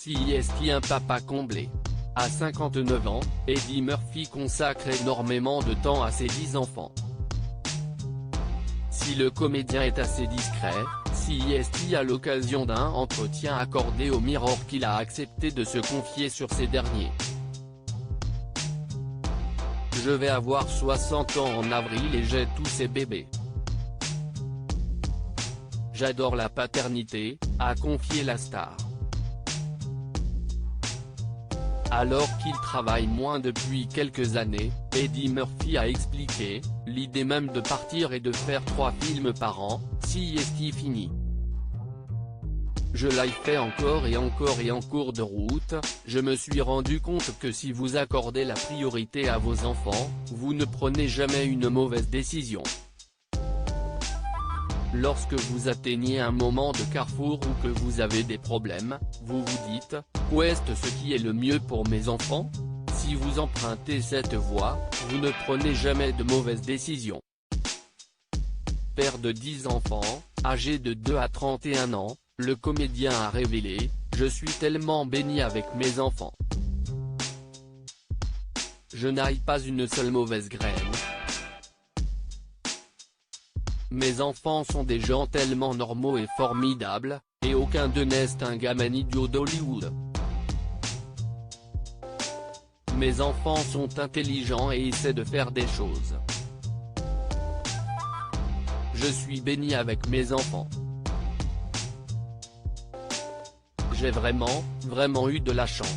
CIST un papa comblé. À 59 ans, Eddie Murphy consacre énormément de temps à ses 10 enfants. Si le comédien est assez discret, CIST à l'occasion d'un entretien accordé au Mirror qu'il a accepté de se confier sur ces derniers. Je vais avoir 60 ans en avril et j'ai tous ces bébés. J'adore la paternité, a confié la star. Alors qu'il travaille moins depuis quelques années, Eddie Murphy a expliqué « L'idée même de partir et de faire 3 films par an, CIST fini. Je l'ai fait encore et encore et en cours de route, je me suis rendu compte que si vous accordez la priorité à vos enfants, vous ne prenez jamais une mauvaise décision. Lorsque vous atteignez un moment de carrefour ou que vous avez des problèmes, vous vous dites « Qu'est-ce qui est le mieux pour mes enfants ?» Si vous empruntez cette voie, vous ne prenez jamais de mauvaises décisions. Père de 10 enfants, âgé de 2 à 31 ans, le comédien a révélé « Je suis tellement béni avec mes enfants. Je n'aille pas une seule mauvaise graine. Mes enfants sont des gens tellement normaux et formidables, et aucun d'eux n'est un gamin idiot d'Hollywood. Mes enfants sont intelligents et essaient de faire des choses. Je suis béni avec mes enfants. J'ai vraiment eu de la chance. »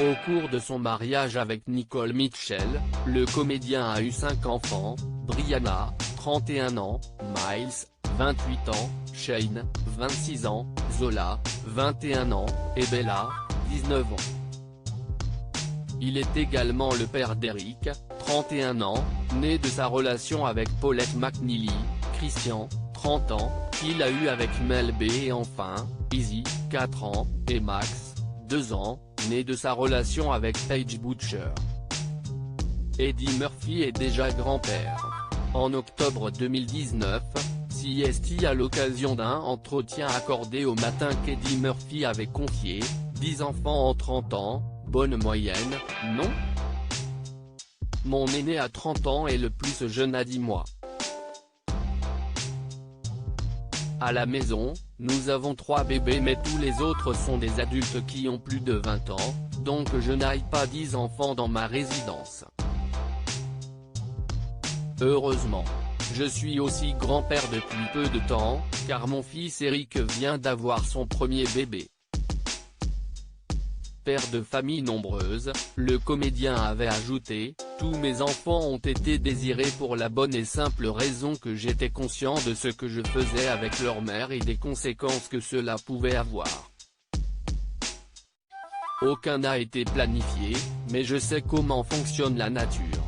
Au cours de son mariage avec Nicole Mitchell, le comédien a eu 5 enfants, Brianna, 31 ans, Miles, 28 ans, Shane, 26 ans, Zola, 21 ans, et Bella, 19 ans. Il est également le père d'Eric, 31 ans, né de sa relation avec Paulette McNeely, Christian, 30 ans, qu'il a eu avec Mel B et enfin, Izzy, 4 ans, et Max, 2 ans, né de sa relation avec Paige Butcher. Eddie Murphy est déjà grand-père. En octobre 2019, CIST à l'occasion d'un entretien accordé au Matin qu'Eddie Murphy avait confié « 10 enfants en 30 ans, bonne moyenne, non ? Mon aîné a 30 ans et le plus jeune a 10 mois. À la maison, nous avons 3 bébés mais tous les autres sont des adultes qui ont plus de 20 ans, donc je n'aille pas 10 enfants dans ma résidence. Heureusement. Je suis aussi grand-père depuis peu de temps, car mon fils Eric vient d'avoir son premier bébé. » Père de famille nombreuse, le comédien avait ajouté « Tous mes enfants ont été désirés pour la bonne et simple raison que j'étais conscient de ce que je faisais avec leur mère et des conséquences que cela pouvait avoir. Aucun n'a été planifié, mais je sais comment fonctionne la nature.